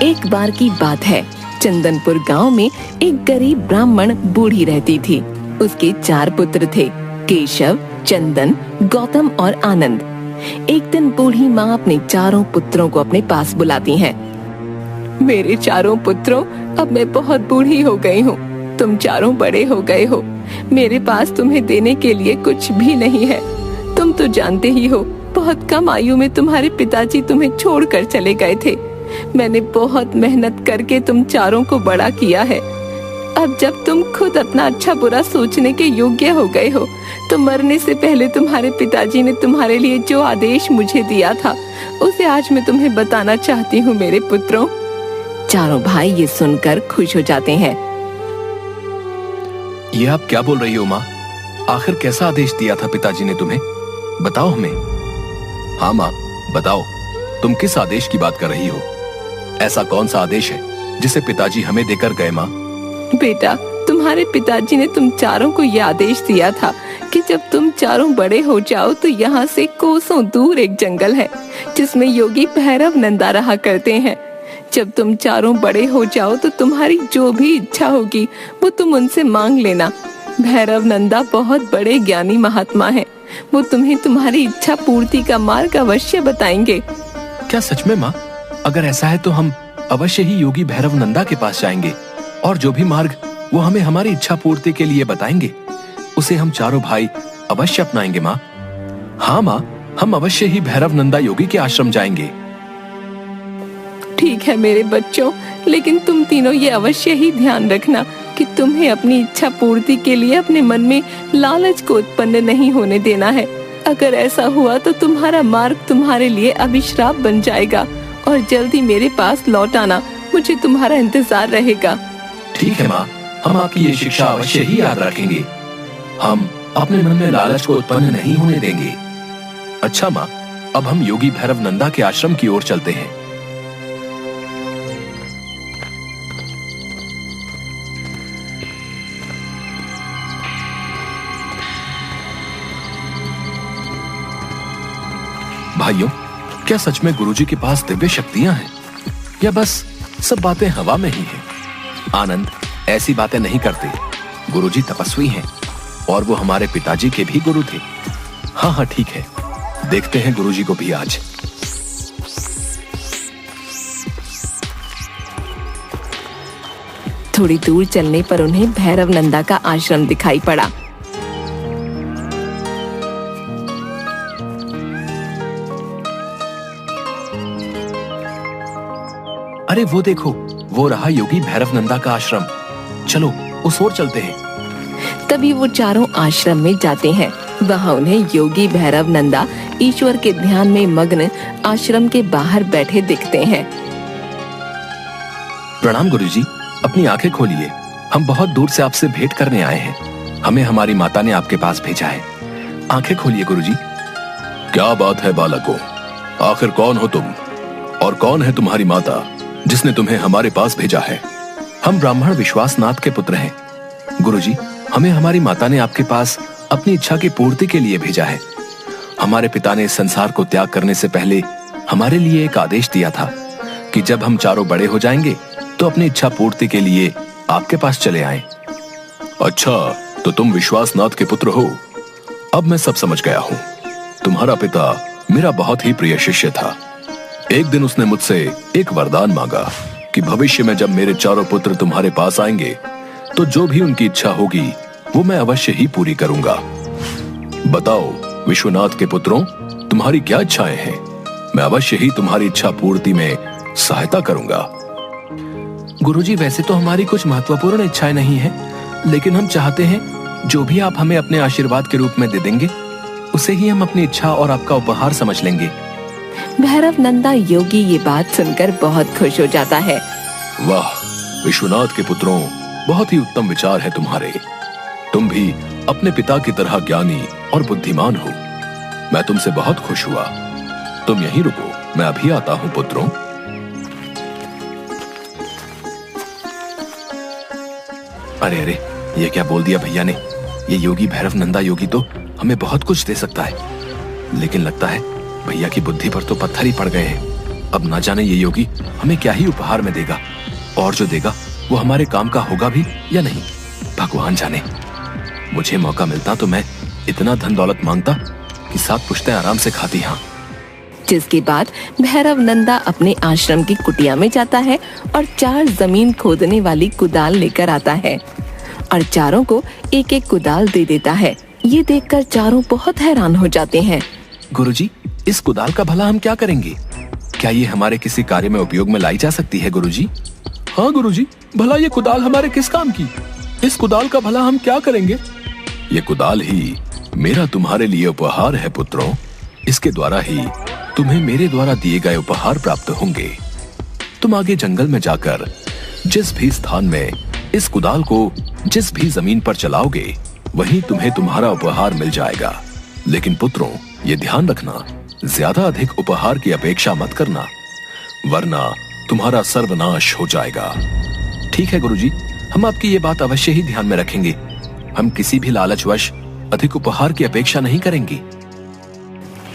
एक बार की बात है, चंदनपुर गांव में एक गरीब ब्राह्मण बूढ़ी रहती थी। उसके 4 पुत्र थे, केशव, चंदन, गौतम और आनंद। एक दिन बूढ़ी माँ अपने 4 पुत्रों को अपने पास बुलाती है। मेरे 4 पुत्रों, अब मैं बहुत बूढ़ी हो गई हूँ। तुम 4 बड़े हो गए हो। मेरे पास तुम्हें देने के लिए कुछ भी नहीं है। तुम तो जानते ही हो, बहुत कम आयु में तुम्हारे पिताजी तुम्हें छोड़कर चले गए थे। मैंने बहुत मेहनत करके तुम 4 को बड़ा किया है। अब जब तुम खुद अपना अच्छा बुरा सोचने के योग्य हो गए हो, तो मरने से पहले तुम्हारे पिताजी ने तुम्हारे लिए जो आदेश मुझे दिया था, उसे आज मैं तुम्हें बताना चाहती हूँ मेरे पुत्रों। 4 भाई ये सुनकर खुश हो जाते हैं। ये आप क्या बोल रही हो माँ? आखिर कैसा आदेश दिया था पिताजी ने तुम्हें? बताओ हमें। हाँ माँ, बताओ, तुम किस आदेश की बात कर रही हो? ऐसा कौन सा आदेश है जिसे पिताजी हमें देकर गए माँ? बेटा, तुम्हारे पिताजी ने तुम 4 को यह आदेश दिया था कि जब तुम 4 बड़े हो जाओ तो यहाँ से कोसों दूर एक जंगल है जिसमें योगी भैरव नंदा रहा करते हैं। जब तुम 4 बड़े हो जाओ तो तुम्हारी जो भी इच्छा होगी वो तुम उनसे मांग लेना। भैरव नंदा बहुत बड़े ज्ञानी महात्मा हैं। वो तुम्हें तुम्हारी इच्छा पूर्ति का मार्ग अवश्य बताएंगे। क्या सच में माँ? अगर ऐसा है तो हम अवश्य ही योगी भैरव नंदा के पास जाएंगे और जो भी मार्ग वो हमें हमारी इच्छा पूर्ति के लिए बताएंगे, उसे हम 4 भाई अवश्य अपनाएंगे माँ। हाँ माँ, हम अवश्य ही भैरव नंदा योगी के आश्रम जाएंगे। ठीक है मेरे बच्चों, लेकिन तुम तीनों ये अवश्य ही ध्यान रखना कि तुम्हें अपनी इच्छा पूर्ति के लिए अपने मन में लालच को उत्पन्न नहीं होने देना है। अगर ऐसा हुआ तो तुम्हारा मार्ग तुम्हारे लिए अभिशाप बन जाएगा और जल्दी मेरे पास लौट आना, मुझे तुम्हारा इंतजार रहेगा। ठीक है माँ, हम आपकी ये शिक्षा अवश्य ही याद रखेंगे। हम अपने मन में लालच को उत्पन्न नहीं होने देंगे। अच्छा माँ, अब हम योगी भैरव नंदा के आश्रम की ओर चलते हैं। भाइयों, क्या सच में गुरुजी के पास दिव्य शक्तियां हैं या बस सब बातें हवा में ही हैं? आनंद, ऐसी बातें नहीं करते। गुरुजी तपस्वी हैं और वो हमारे पिताजी के भी गुरु थे। हाँ हाँ ठीक है, देखते हैं गुरुजी को भी आज। थोड़ी दूर चलने पर उन्हें भैरव नंदा का आश्रम दिखाई पड़ा। अरे वो देखो, वो रहा योगी भैरव नंदा का आश्रम। चलो उस ओर चलते हैं। तभी वो 4 आश्रम में जाते हैं। वहाँ उन्हें योगी भैरव नंदा ईश्वर के ध्यान में मग्न आश्रम के बाहर बैठे दिखते हैं। प्रणाम गुरुजी, अपनी आंखें खोलिए। हम बहुत दूर से आपसे भेंट करने आए हैं। हमें हमारी माता ने आपके पास भेजा है। आंखें खोलिए गुरुजी। क्या बात है बालकों, आखिर कौन हो तुम और कौन है तुम्हारी माता जिसने तुम्हें हमारे पास भेजा है? हम ब्राह्मण विश्वासनाथ के पुत्र हैं। गुरुजी, हमें हमारी माता ने आपके पास अपनी इच्छा की पूर्ति के लिए भेजा है। हमारे पिता ने संसार को त्याग करने से पहले हमारे लिए एक आदेश दिया था कि जब हम 4 बड़े हो जाएंगे तो अपनी इच्छा पूर्ति के लिए आपके पास चले आएं। अच्छा, तो तुम विश्वासनाथ के पुत्र हो। अब मैं सब समझ गया हूँ। तुम्हारा पिता मेरा बहुत ही प्रिय शिष्य था। एक दिन उसने मुझसे एक वरदान मांगा कि भविष्य में जब मेरे 4 पुत्र तुम्हारे पास आएंगे तो जो भी उनकी इच्छा होगी वो मैं अवश्य ही पूरी करूंगा। बताओ विश्वनाथ के पुत्रों, तुम्हारी क्या इच्छाएं हैं? मैं अवश्य ही तुम्हारी इच्छा पूर्ति में सहायता करूंगा। गुरुजी, वैसे तो हमारी कुछ महत्वपूर्ण इच्छाएं नहीं है, लेकिन हम चाहते हैं जो भी आप हमें अपने आशीर्वाद के रूप में दे देंगे उसे ही हम अपनी इच्छा और आपका उपहार समझ लेंगे। भैरव नंदा योगी ये बात सुनकर बहुत खुश हो जाता है। वाह विश्वनाथ के पुत्रों, बहुत ही उत्तम विचार है तुम्हारे। तुम भी अपने पिता की तरह ज्ञानी और बुद्धिमान हो। मैं तुमसे बहुत खुश हुआ। तुम यहीं रुको, मैं अभी आता हूँ पुत्रों। अरे अरे, ये क्या बोल दिया भैया ने? ये योगी भैरव नंदा योगी तो हमें बहुत कुछ दे सकता है, लेकिन लगता है भैया की बुद्धि पर तो पत्थर ही पड़ गए हैं। अब ना जाने ये योगी हमें क्या ही उपहार में देगा, और जो देगा वो हमारे काम का होगा भी या नहीं, भगवान जाने। मुझे मौका मिलता तो मैं इतना धन दौलत मांगता कि 7 पुश्तें आराम से खाती। हाँ। जिसके बाद भैरव नंदा अपने आश्रम की कुटिया में जाता है और 4 जमीन खोदने वाली कुदाल लेकर आता है और चारों को एक एक कुदाल दे देता है। ये देखकर चारों बहुत हैरान हो जाते हैं। गुरुजी, इस कुदाल का भला हम क्या करेंगे? क्या ये हमारे किसी कार्य में उपयोग में लाई जा सकती है गुरुजी? हाँ गुरुजी, भला ये कुदाल हमारे किस काम की? इस कुदाल का भला हम क्या करेंगे? ये कुदाल ही मेरा तुम्हारे लिए उपहार है पुत्रों। इसके द्वारा ही तुम्हें मेरे द्वारा दिए गए उपहार प्राप्त होंगे। तुम आगे जंगल में जाकर जिस भी स्थान में इस कुदाल को जिस भी जमीन पर चलाओगे वहीं तुम्हें तुम्हारा उपहार मिल जाएगा। लेकिन पुत्रों, ये ध्यान रखना, ज्यादा अधिक उपहार की अपेक्षा मत करना, वरना तुम्हारा सर्वनाश हो जाएगा। ठीक है गुरुजी, हम आपकी ये बात अवश्य ही ध्यान में रखेंगे। हम किसी भी लालचवश अधिक उपहार की अपेक्षा नहीं करेंगे।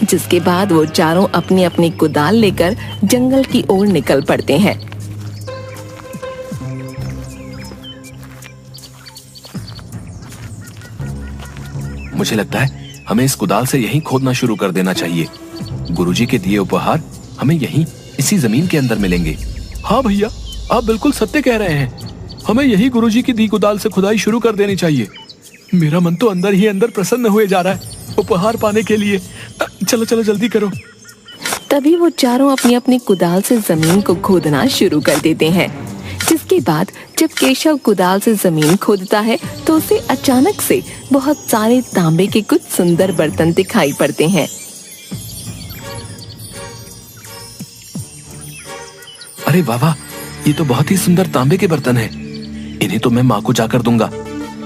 जिसके बाद वो चारों अपनी अपनी कुदाल लेकर जंगल की ओर निकल पड़ते हैं। मुझे लगता है हमें इस कुदाल से यहीं खोदना शुरू कर देना चाहिए। गुरुजी के दिए उपहार हमें यहीं इसी जमीन के अंदर मिलेंगे। हाँ भैया, आप बिल्कुल सत्य कह रहे हैं। हमें यही गुरुजी की दी कुदाल से खुदाई शुरू कर देनी चाहिए। मेरा मन तो अंदर ही अंदर प्रसन्न हुए जा रहा है उपहार पाने के लिए। चलो चलो जल्दी करो। तभी वो चारों अपनी अपनी कुदाल से जमीन को खोदना शुरू कर देते हैं। जिसके बाद जब केशव कुदाल से जमीन खोदता है तो उसे अचानक से बहुत सारे तांबे के कुछ सुंदर बर्तन दिखाई पड़ते हैं। अरे वाह वाह, ये तो बहुत ही सुंदर तांबे के बर्तन हैं। इन्हें तो मैं माँ को जाकर दूंगा।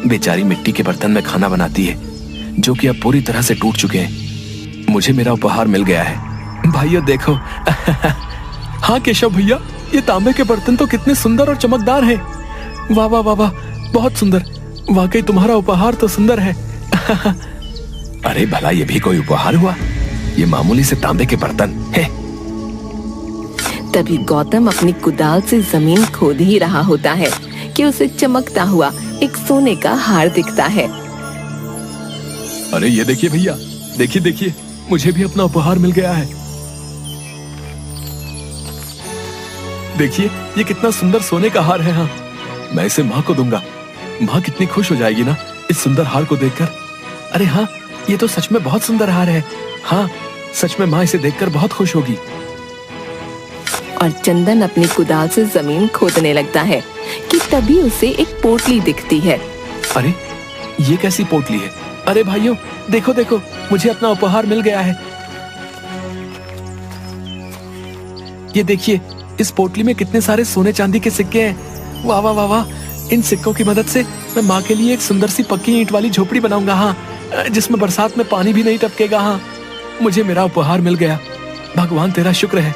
बेचारी मिट्टी के बर्तन में खाना बनाती है, जो कि अब पूरी तरह से टूट चुके हैं। मुझे मेरा उपहार मिल गया है। भाइयों देखो। हाँ केशव भैया, ये तांबे के बर्तन तो कितने सुंदर और चमकदार हैं। वाह वाह वाह वाह, बहुत सुंदर। वाकई तुम्हारा उपहार तो सुंदर है। अरे भला ये भी कोई उपहार हुआ? ये मामूली से तांबे के बर्तन है। तभी गौतम अपनी कुदाल से जमीन खोद ही रहा होता है कि उसे चमकता हुआ एक सोने का हार दिखता है। अरे ये देखिए भैया, देखिए देखिए, मुझे भी अपना उपहार मिल गया है। देखिए ये कितना सुंदर सोने का हार है। हाँ, मैं इसे माँ को दूंगा। माँ कितनी खुश हो जाएगी ना इस सुंदर हार को देखकर। अरे हाँ, ये तो सच में बहुत सुंदर हार है। हाँ, सच में माँ इसे देखकर बहुत खुश होगी। और चंदन अपनी कुदाल से जमीन खोदने लगता है कि तभी उसे एक पोटली दिखती है। अरे ये कैसी पोटली है? अरे भाइयों देखो देखो, मुझे अपना उपहार मिल गया है। ये देखिए, इस पोटली में कितने सारे सोने चांदी के सिक्के हैं। वाह वाह वाह वाह, इन सिक्कों की मदद से मैं माँ के लिए एक सुंदर सी पक्की ईंट वाली झोपड़ी बनाऊंगा। हाँ, जिसमें बरसात में पानी भी नहीं टपकेगा। हाँ, मुझे मेरा उपहार मिल गया। भगवान तेरा शुक्र है।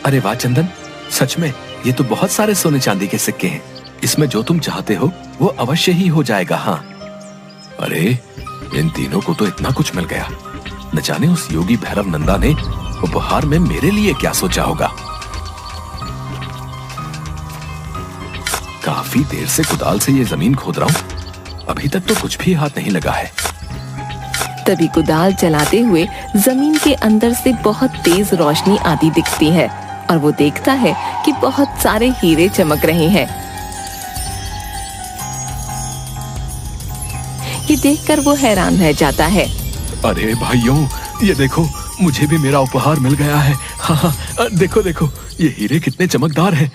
अरे वाह चंदन, सच में ये तो बहुत सारे सोने चांदी के सिक्के हैं। इसमें जो तुम चाहते हो वो अवश्य ही हो जाएगा। हाँ, अरे इन तीनों को तो इतना कुछ मिल गया। न जाने उस योगी भैरव नंदा ने उपहार में मेरे लिए क्या सोचा होगा। काफी देर से कुदाल से ये जमीन खोद रहा हूँ, अभी तक तो कुछ भी हाथ नहीं लगा है। तभी कुदाल चलाते हुए जमीन के अंदर से बहुत तेज रोशनी आती दिखती है और वो देखता है कि बहुत सारे हीरे चमक रहे हैं। ये देखकर वो हैरान रह जाता है। अरे भाइयों, ये देखो, मुझे भी मेरा उपहार मिल गया है। हाँ हाँ, देखो देखो, ये हीरे कितने चमकदार हैं।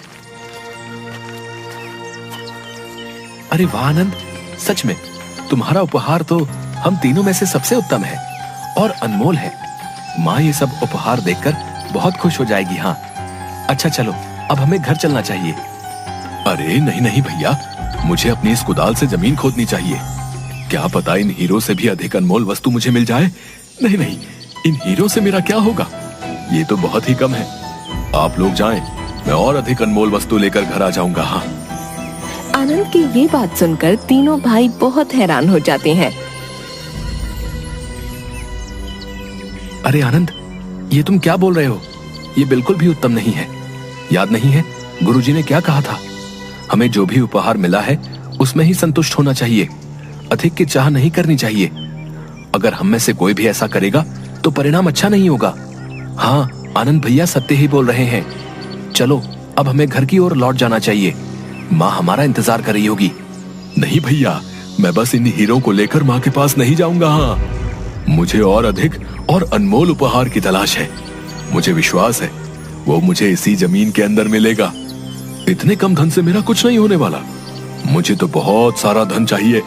अरे वाह आनंद, सच में तुम्हारा उपहार तो हम तीनों में से सबसे उत्तम है और अनमोल है। माँ ये सब उपहार देखकर बहुत खुश हो जाएगी। हाँ, अच्छा चलो, अब हमें घर चलना चाहिए। अरे नहीं नहीं भैया, मुझे अपनी इस कुदाल से जमीन खोदनी चाहिए। क्या पता इन हीरो से भी अधिक अनमोल वस्तु मुझे मिल जाए। नहीं नहीं, इन हीरो से मेरा क्या होगा, ये तो बहुत ही कम है। आप लोग जाएं, मैं और अधिक अनमोल वस्तु लेकर घर आ जाऊंगा। हाँ। आनंद की ये बात सुनकर तीनों भाई बहुत हैरान हो जाते हैं। अरे आनंद, ये तुम क्या बोल रहे हो? ये बिल्कुल भी उत्तम नहीं है। याद नहीं है गुरुजी ने क्या कहा था? हमें जो भी उपहार मिला है उसमें ही संतुष्ट होना चाहिए, अधिक की चाह नहीं करनी चाहिए। अगर हम में से कोई भी ऐसा करेगा तो परिणाम अच्छा नहीं होगा। हाँ, आनंद भैया सत्य ही बोल रहे हैं। चलो अब हमें घर की ओर लौट जाना चाहिए, माँ हमारा इंतजार कर रही होगी। नहीं भैया, मैं बस इन हीरों को लेकर माँ के पास नहीं जाऊंगा। हाँ, मुझे और अधिक और अनमोल उपहार की तलाश है। मुझे विश्वास है वो मुझे इसी जमीन के अंदर मिलेगा। इतने कम धन से मेरा कुछ नहीं होने वाला। मुझे तो बहुत सारा धन चाहिए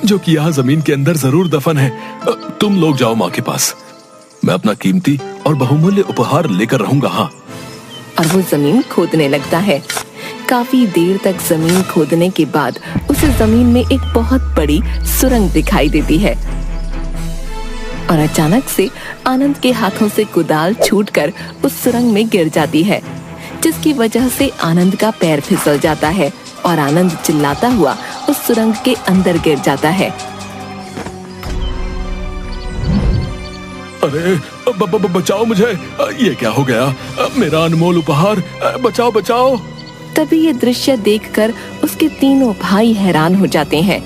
जो कि यहाँ जमीन के अंदर जरूर दफन है। तुम लोग जाओ माँ के पास, मैं अपना कीमती और बहुमूल्य उपहार लेकर रहूंगा। हाँ। और वो जमीन खोदने लगता है। काफी देर तक जमीन खोदने के बाद उसे जमीन में एक बहुत बड़ी सुरंग दिखाई देती है और अचानक से आनंद के हाथों से कुदाल छूटकर उस सुरंग में गिर जाती है, जिसकी वजह से आनंद का पैर फिसल जाता है और आनंद चिल्लाता हुआ उस सुरंग के अंदर गिर जाता है। अरे बचाओ मुझे, ये क्या हो गया? मेरा अनमोल उपहार, बचाओ बचाओ। तभी ये दृश्य देखकर उसके तीनों भाई हैरान हो जाते हैं।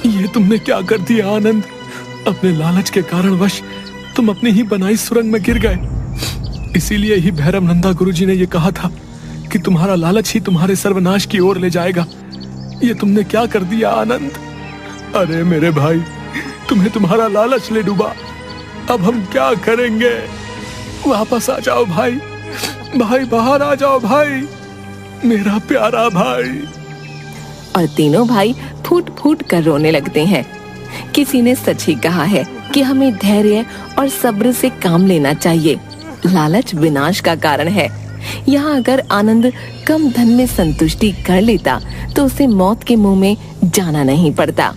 ये तुमने क्या कर दिया आनंद? अपने लालच के कारणवश तुम अपनी ही बनाई सुरंग में गिर गए। इसीलिए ही भैरव नंदा गुरुजी ने ये कहा था कि तुम्हारा लालच ही तुम्हारे सर्वनाश की ओर ले जाएगा। ये तुमने क्या कर दिया आनंद? अरे मेरे भाई, तुम्हें तुम्हारा लालच ले डूबा। अब हम क्या करेंगे? वापस आ जाओ भाई, भाई बाहर आ जाओ भाई, मेरा प्यारा भाई। और तीनों भाई फूट फूट कर रोने लगते हैं। किसी ने सच ही कहा है कि हमें धैर्य और सब्र से काम लेना चाहिए। लालच विनाश का कारण है। यहाँ अगर आनंद कम धन में संतुष्टि कर लेता तो उसे मौत के मुंह में जाना नहीं पड़ता।